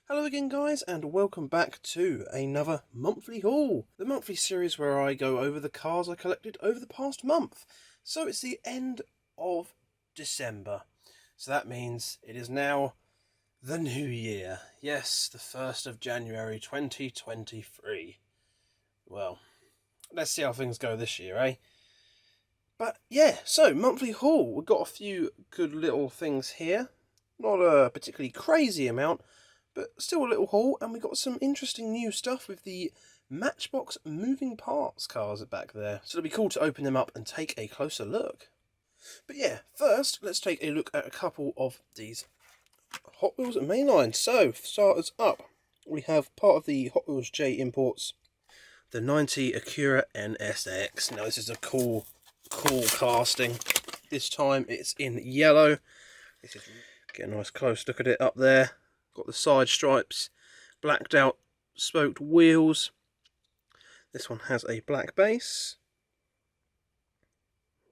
Hello again guys, and welcome back to another monthly haul. The monthly series where I go over the cars I collected over the past month. So it's the end of December. So that means it is now the new year. Yes, the 1st of January 2023. Well, let's see how things go this year, eh? But yeah, so monthly haul. We've got a few good little things here. Not a particularly crazy amount, but still a little haul, and we got some interesting new stuff with the Matchbox moving parts cars back there. So it'll be cool to open them up and take a closer look. But yeah, first, let's take a look at a couple of these Hot Wheels mainline. So, for starters up, we have part of the Hot Wheels J imports, the 90 Acura NSX. Now this is a cool casting. This time it's in yellow. This is, get a nice close look at it up there. Got the side stripes, blacked out spoked wheels. This one has a black base.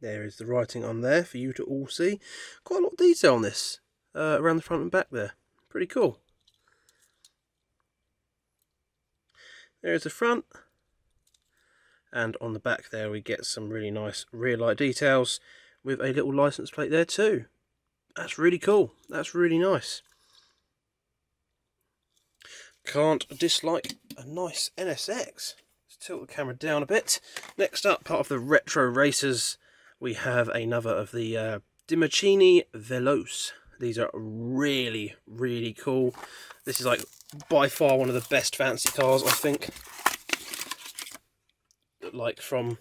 There is the writing on there for you to all see. Quite a lot of detail on this, around the front and back there. Pretty cool. There is the front. And on the back there we get some really nice rear light details with a little license plate there too. That's really cool. That's really nice. Can't dislike a nice NSX. Let's tilt the camera down a bit. Next up, part of the Retro Racers, we have another of the Diecast Veloce. These are really, really cool. This is like by far one of the best fancy cars, I think. Like from,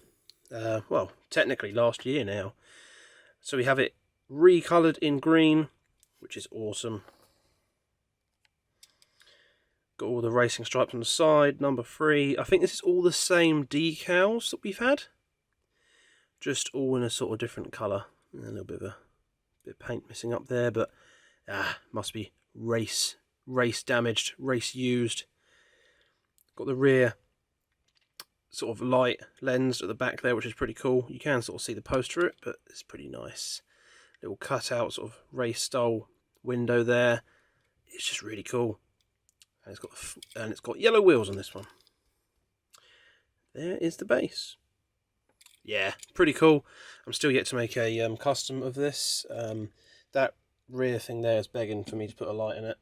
well, technically last year now. So we have it recoloured in green, which is awesome. Got all the racing stripes on the side, number 3. I think this is all the same decals that we've had, just all in a sort of different colour. A little bit of paint missing up there, but must be race damaged, race used. Got the rear sort of light lens at the back there, which is pretty cool. You can sort of see the post for it, but it's pretty nice. Little cutout sort of race style window there. It's just really cool. And it's got yellow wheels on this one. There is the base. Yeah, pretty cool. I'm still yet to make a custom of this. That rear thing there is begging for me to put a light in it.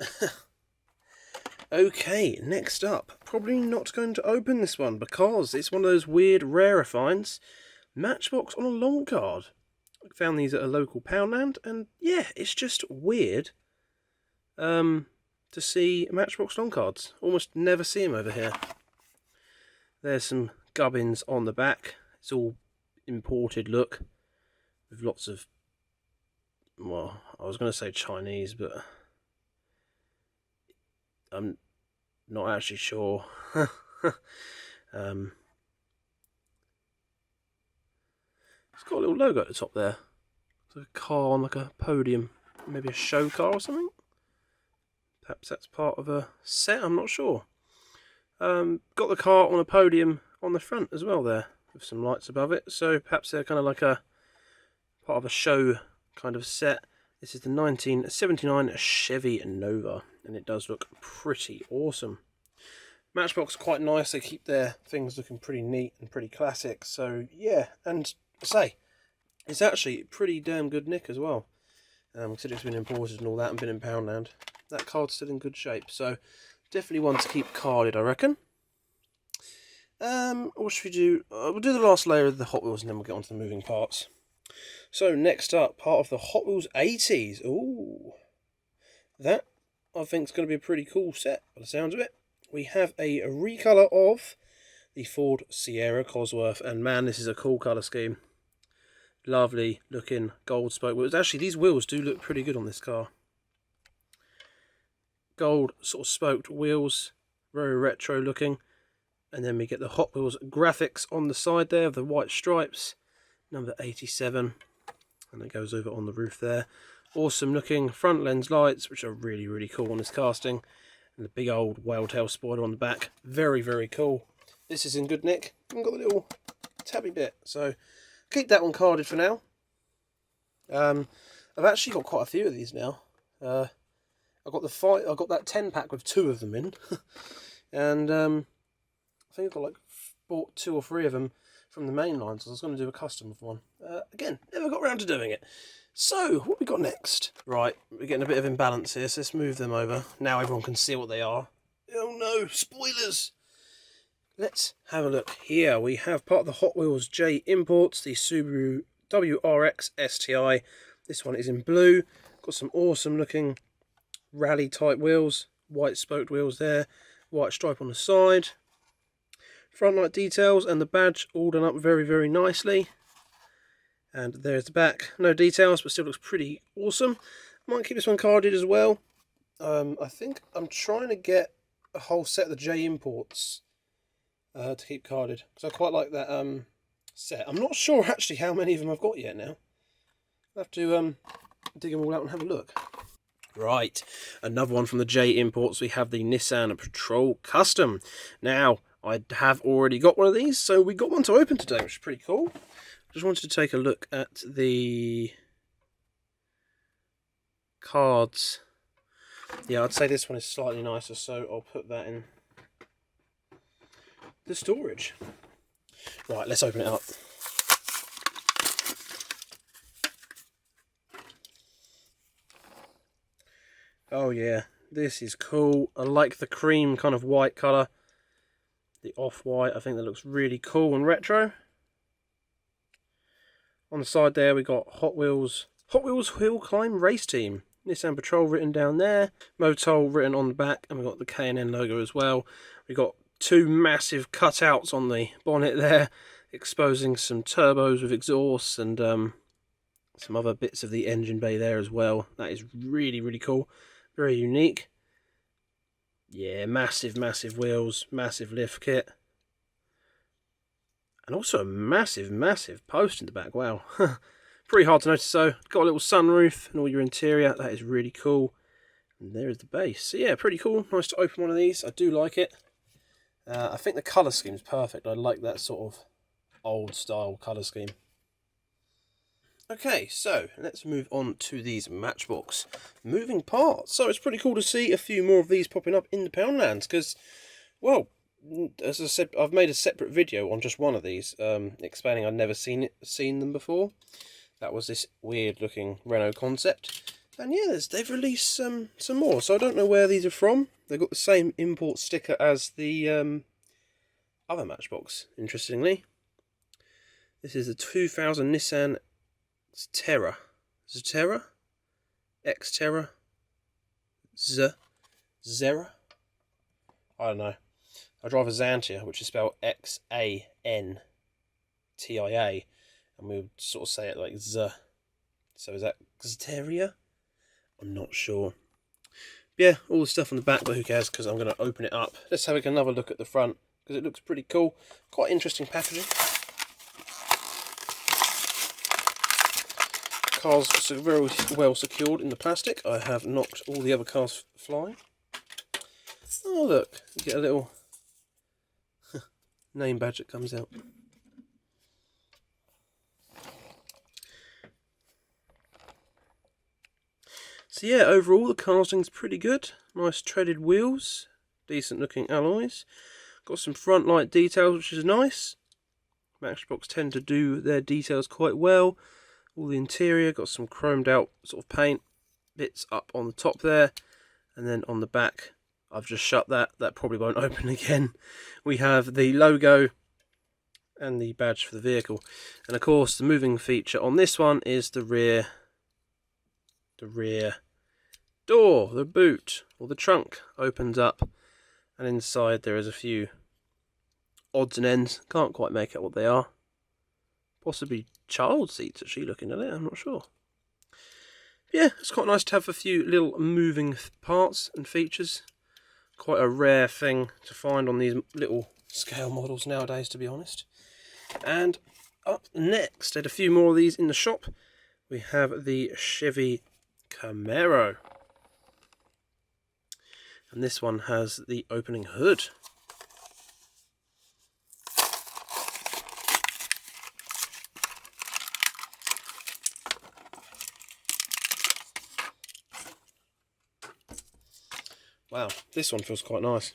Okay, next up. Probably not going to open this one because it's one of those weird rarer finds. Matchbox on a long card. I found these at a local Poundland, and yeah, it's just weird. To see Matchbox long cards. Almost never see them over here. There's some gubbins on the back. It's all imported look. With lots of, well, I was going to say Chinese, but I'm not actually sure. It's got a little logo at the top there. It's like a car on like a podium. Maybe a show car or something? Perhaps that's part of a set, I'm not sure. Got the car on a podium on the front as well there, with some lights above it, so perhaps they're kind of like a part of a show kind of set. This is the 1979 Chevy Nova, and it does look pretty awesome. Matchbox are quite nice, they keep their things looking pretty neat and pretty classic, so yeah, and I say, it's actually pretty damn good nick as well. Considering it's been imported and all that and been in Poundland. That card's still in good shape, so definitely one to keep carded, I reckon. What should we do? We'll do the last layer of the Hot Wheels and then we'll get on to the moving parts. So next up, part of the Hot Wheels 80s. Ooh, that I think is going to be a pretty cool set by the sounds of it. We have a recolour of the Ford Sierra Cosworth, and man, this is a cool colour scheme. Lovely looking gold spoke wheels. Actually, these wheels do look pretty good on this car. Gold sort of spoked wheels, very retro looking, and then we get the Hot Wheels graphics on the side there of the white stripes, number 87, and it goes over on the roof there. Awesome looking front lens lights, which are really, really cool on this casting, and the big old whale tail spoiler on the back, very, very cool. This is in good nick, and got the little tabby bit, so keep that one carded for now. I've actually got quite a few of these now. I got that 10-pack with 2 of them in, and I think I bought 2 or 3 of them from the main line, so I was going to do a custom of one. Again, never got around to doing it. So, what we got next? Right, we're getting a bit of imbalance here, so let's move them over. Now everyone can see what they are. Oh no, spoilers! Let's have a look. Here we have part of the Hot Wheels J Imports, the Subaru WRX STI. This one is in blue. Got some awesome looking rally type wheels. White spoked wheels there. White stripe on the side. Front light details and the badge all done up very, very nicely. And there's the back. No details, but still looks pretty awesome. Might keep this one carded as well. I think I'm trying to get a whole set of the J Imports to keep carded, because I quite like that set. I'm not sure actually how many of them I've got yet now. I'll have to dig them all out and have a look. Right, another one from the J Imports. We have the Nissan Patrol Custom. Now, I have already got one of these, so we got one to open today, which is pretty cool. Just wanted to take a look at the cards. Yeah, I'd say this one is slightly nicer, so I'll put that in the storage. Right, let's open it up. Oh yeah, this is cool. I like the cream kind of white colour. The off-white, I think that looks really cool and retro. On the side there we got Hot Wheels Hill Climb Race Team. Nissan Patrol written down there. Motul written on the back, and we've got the K&N logo as well. We've got 2 massive cutouts on the bonnet there, exposing some turbos with exhausts and some other bits of the engine bay there as well. That is really, really cool. Very unique. Yeah, massive, massive wheels, massive lift kit. And also a massive, massive post in the back. Wow. Pretty hard to notice though. Got a little sunroof and all your interior. That is really cool. And there is the base. So yeah, pretty cool. Nice to open one of these. I do like it. I think the colour scheme is perfect. I like that sort of old style colour scheme. Okay, so let's move on to these Matchbox moving parts. So it's pretty cool to see a few more of these popping up in the Poundlands because, well, as I said, I've made a separate video on just one of these, explaining I'd never seen them before. That was this weird looking Renault concept. And yeah, they've released some more, so I don't know where these are from. They've got the same import sticker as the other Matchbox, interestingly. This is the 2000 Nissan Xterra. Xterra? Xterra? Xterra? I don't know. I drive a Xantia, which is spelled Xantia, and we would sort of say it like Z. So is that Xteria? I'm not sure. But yeah, all the stuff on the back, but who cares, because I'm going to open it up. Let's have another look at the front, because it looks pretty cool. Quite interesting packaging. Cars are very well secured in the plastic. I have knocked all the other cars flying. Oh look, you get a little name badge that comes out. So yeah, overall the casting's pretty good. Nice treaded wheels, decent looking alloys. Got some front light details, which is nice. Matchbox tend to do their details quite well. All the interior, got some chromed out sort of paint bits up on the top there. And then on the back, I've just shut that. That probably won't open again. We have the logo and the badge for the vehicle. And of course, the moving feature on this one is the rear door. The boot, or the trunk, opens up. And inside there is a few odds and ends. Can't quite make out what they are. Possibly child seats, actually, looking at it. I'm not sure. Yeah, it's quite nice to have a few little moving parts and features. Quite a rare thing to find on these little scale models nowadays, to be honest. And up next, had a few more of these in the shop. We have the Chevy Camaro. And this one has the opening hood. This one feels quite nice.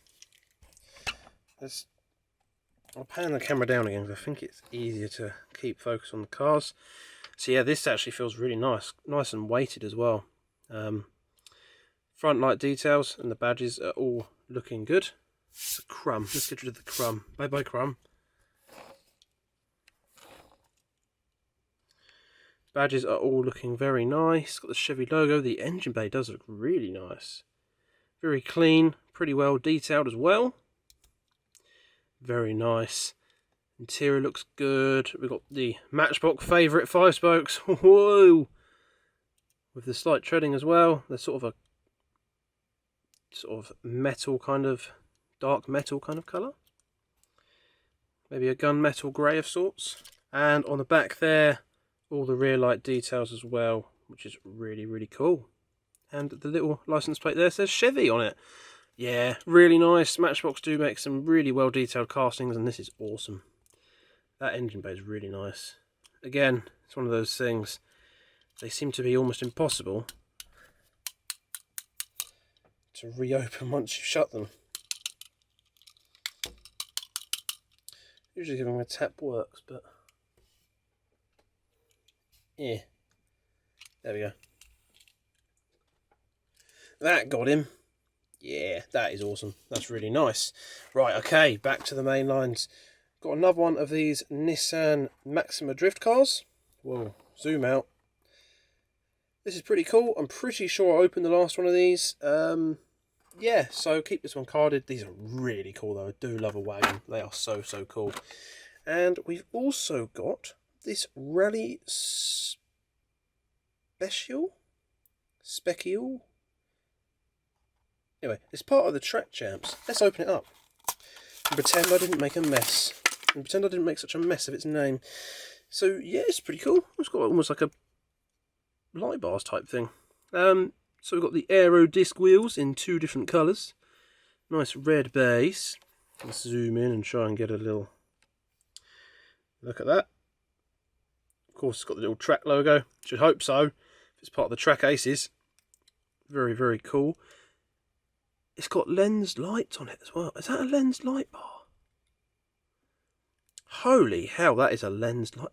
I'll pan the camera down again because I think it's easier to keep focus on the cars. So yeah, this actually feels really nice and weighted as well. Front light details and the badges are all looking good. It's a crumb. Let's get rid of the crumb. Bye bye crumb. Badges are all looking very nice. Got the Chevy logo. The engine bay does look really nice. Very clean, pretty well detailed as well. Very nice. Interior looks good. We've got the Matchbox favourite 5-spokes. Whoa! With the slight treading as well. They're sort of metal kind of, dark metal kind of colour. Maybe a gunmetal grey of sorts. And on the back there, all the rear light details as well, which is really, really cool. And the little license plate there says Chevy on it. Yeah, really nice. Matchbox do make some really well detailed castings, and this is awesome. That engine bay is really nice. Again, it's one of those things, they seem to be almost impossible to reopen once you shut them. Usually giving them a tap works, but yeah. There we go. That got him. Yeah, that is awesome. That's really nice. Right, okay, back to the main lines. Got another one of these Nissan Maxima drift cars. Whoa, zoom out. This is pretty cool. I'm pretty sure I opened the last one of these. Yeah, so keep this one carded. These are really cool though. I do love a wagon. They are so, so cool. And we've also got this Rally Special? Anyway, it's part of the Track Champs. Let's open it up and pretend I didn't make a mess. And pretend I didn't make such a mess of its name. So, yeah, it's pretty cool. It's got almost like a light bars type thing. So we've got the aero disc wheels in 2 different colours. Nice red base. Let's zoom in and try and get a little look at that. Of course, it's got the little track logo. Should hope so. If it's part of the Track Aces. Very, very cool. It's got lens lights on it as well. Is that a lens light bar? Holy hell, that is a lens light.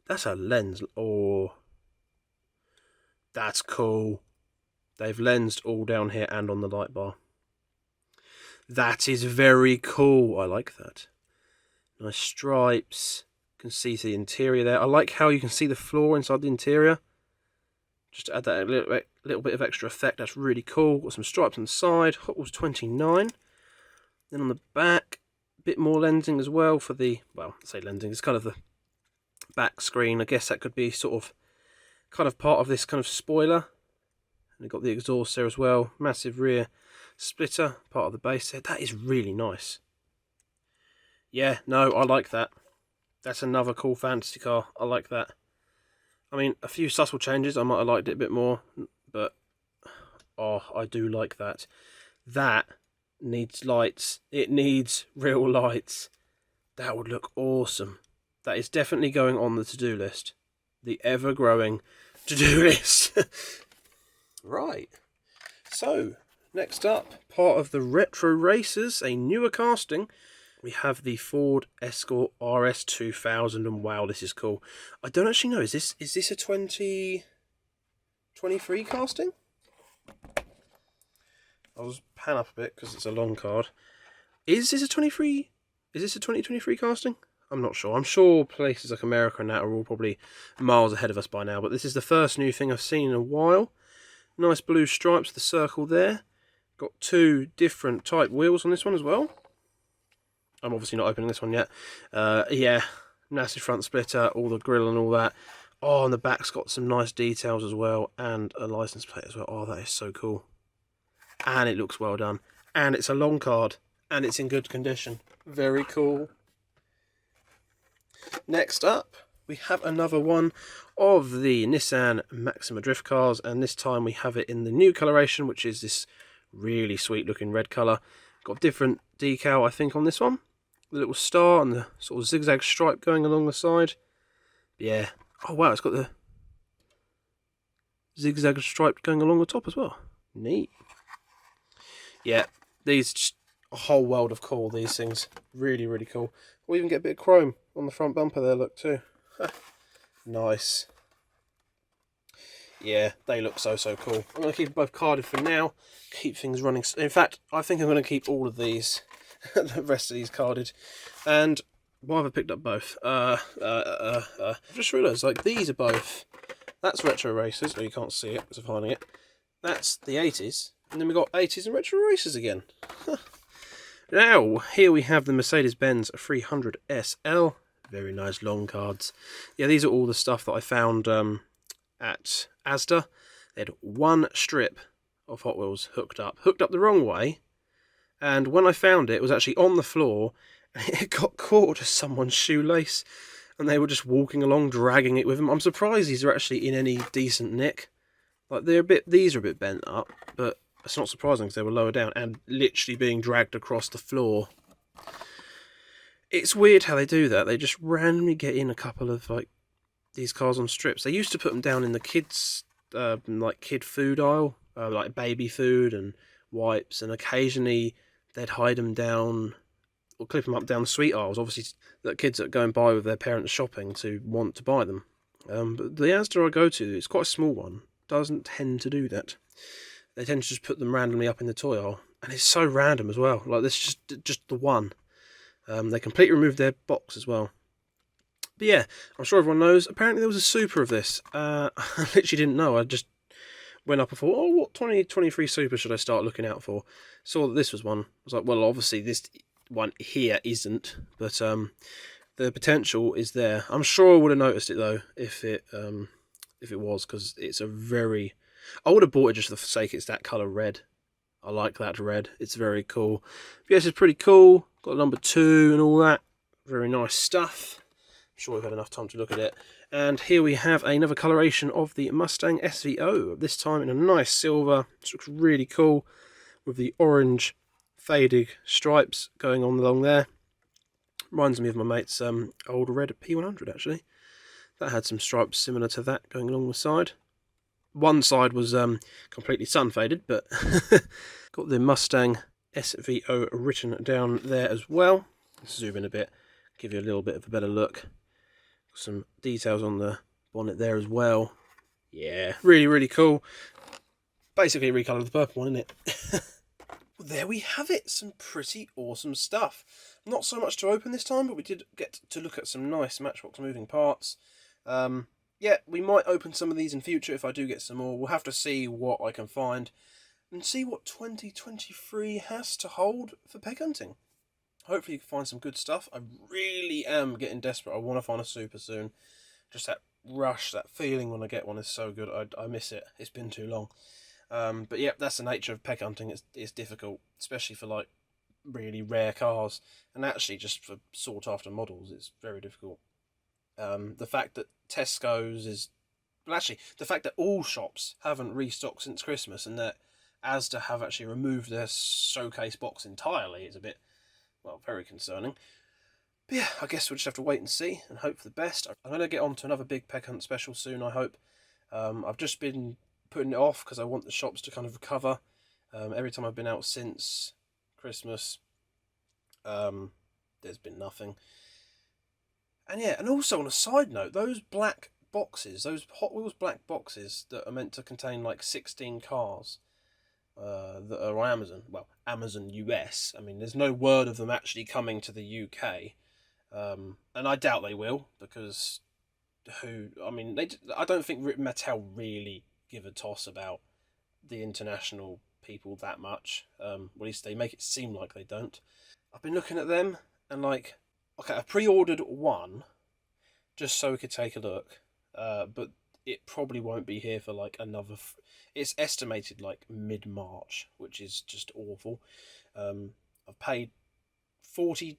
That's a lens. Oh, that's cool. They've lensed all down here and on the light bar. That is very cool. I like that. Nice stripes. You can see the interior there. I like how you can see the floor inside the interior. Just to add that a little bit of extra effect. That's really cool. Got some stripes on the side. Hot Wheels 29. Then on the back, a bit more lensing as well for the, well, I say lensing, it's kind of the back screen. I guess that could be sort of kind of part of this kind of spoiler. And you've got the exhaust there as well. Massive rear splitter, part of the base there. That is really nice. Yeah, no, I like that. That's another cool fantasy car. I like that. I mean, a few subtle changes, I might have liked it a bit more, but oh, I do like that. That needs lights. It needs real lights. That would look awesome. That is definitely going on the to-do list. The ever-growing to-do list. Right. So, next up, part of the Retro Racers, a newer casting. We have the Ford Escort RS 2000, and wow, this is cool. I don't actually know, is this a 2023 casting? I'll just pan up a bit because it's a long card. Is this a 2023 casting? I'm not sure. I'm sure places like America and that are all probably miles ahead of us by now, but this is the first new thing I've seen in a while. Nice blue stripes, the circle there. Got 2 different type wheels on this one as well. I'm obviously not opening this one yet. Yeah, massive front splitter, all the grille and all that. Oh, and the back's got some nice details as well, and a license plate as well. Oh, that is so cool. And it looks well done. And it's a long card, and it's in good condition. Very cool. Next up, we have another one of the Nissan Maxima drift cars, and this time we have it in the new coloration, which is this really sweet looking red colour. Got different decal, I think, on this one. The little star and the sort of zigzag stripe going along the side. Yeah. Oh wow, it's got the zigzag stripe going along the top as well. Neat. Yeah, these just a whole world of cool, these things. Really, really cool. We'll even get a bit of chrome on the front bumper there, look, too. Nice. Yeah, they look so cool. I'm going to keep them both carded for now. Keep things running. In fact, I think I'm going to keep all of these, the rest of these carded. And why have I picked up both? I've just realised, like, these are both. That's Retro Racers. Oh, you can't see it because I'm hiding it. That's the 80s. And then we've got 80s and Retro Racers again. Now, here we have the Mercedes-Benz 300 SL. Very nice long cards. Yeah, these are all the stuff that I found at Asda. They had one strip of Hot Wheels hooked up the wrong way, and when I found it, it was actually on the floor, and it got caught to someone's shoelace, and they were just walking along, dragging it with them. I'm surprised these are actually in any decent nick. Like, these are a bit bent up, but it's not surprising because they were lower down and literally being dragged across the floor. It's weird how they do that. They just randomly get in a couple of, like, these cars on strips. They used to put them down in the kids, like, kid food aisle, like baby food and wipes, and occasionally they'd hide them down or clip them up down the sweet aisles. Obviously, that kids that go and buy with their parents shopping to want to buy them. But the Asda I go to, it's quite a small one, doesn't tend to do that. They tend to just put them randomly up in the toy aisle, and it's so random as well. Like, this is just the one. They completely removed their box as well. But yeah, I'm sure everyone knows. Apparently there was a Super of this. I literally didn't know. I just went up and thought, oh, what 2023 Super should I start looking out for? Saw that this was one. I was like, well, obviously this one here isn't, but the potential is there. I'm sure I would have noticed it though if it was, because it's a very. I would have bought it just for the sake it's that colour red. I like that red. It's very cool. But yes, it's pretty cool. Got number 2 and all that. Very nice stuff. I'm sure we've had enough time to look at it. And here we have another coloration of the Mustang SVO. This time in a nice silver. This looks really cool with the orange faded stripes going on along there. Reminds me of my mate's old red P100 actually. That had some stripes similar to that going along the side. One side was completely sun faded, but got the Mustang SVO written down there as well. Let's zoom in a bit, give you a little bit of a better look. Some details on the bonnet there as well. Yeah, really, really cool. Basically recoloured the purple one, isn't it? Well, there we have it. Some pretty awesome stuff. Not so much to open this time, but we did get to look at some nice Matchbox moving parts. Yeah, we might open some of these in future if I do get some more. We'll have to see what I can find and see what 2023 has to hold for peg hunting. Hopefully you can find some good stuff. I really am getting desperate. I want to find a Super soon. Just that rush, that feeling when I get one is so good. I miss it. It's been too long. But yeah, that's the nature of peg hunting. It's difficult, especially for like really rare cars. And actually just for sought after models, it's very difficult. The fact that Tesco's is... Well, actually, the fact that all shops haven't restocked since Christmas and that Asda have actually removed their showcase box entirely is a bit, well, very concerning. But yeah, I guess we'll just have to wait and see and hope for the best. I'm going to get on to another big peg hunt special soon, I hope. I've just been putting it off because I want the shops to kind of recover. Every time I've been out since Christmas, there's been nothing. And yeah, and also on a side note, those black boxes, those Hot Wheels black boxes that are meant to contain like 16 cars that are on Amazon, well, Amazon US. I mean, there's no word of them actually coming to the UK, and I doubt they will, because I don't think Mattel really give a toss about the international people that much. At least they make it seem like they don't. I've been looking at them and like, okay, I pre-ordered one just so we could take a look, but it probably won't be here for like another... It's estimated like mid-March, which is just awful. I've paid $43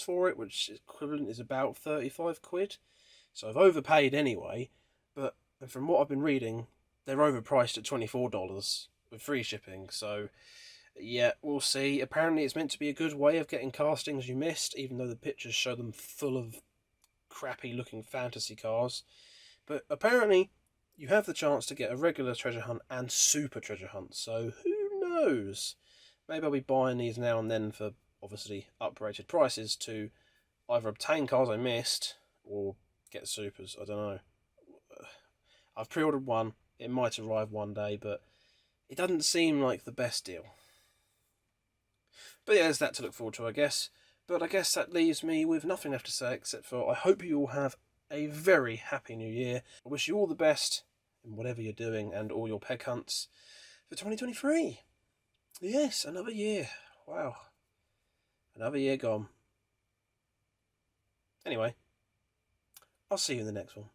for it, which equivalent is about 35 quid. So I've overpaid anyway, but from what I've been reading, they're overpriced at $24 with free shipping, so yeah, we'll see. Apparently it's meant to be a good way of getting castings you missed, even though the pictures show them full of crappy looking fantasy cars. But apparently you have the chance to get a regular treasure hunt and super treasure hunt. So who knows? Maybe I'll be buying these now and then for obviously uprated prices to either obtain cars I missed or get supers. I don't know. I've pre-ordered one. It might arrive one day, but it doesn't seem like the best deal. But yeah, there's that to look forward to, I guess. But I guess that leaves me with nothing left to say except for I hope you all have a very happy new year. I wish you all the best in whatever you're doing and all your peg hunts for 2023. Yes, another year. Wow. Another year gone. Anyway, I'll see you in the next one.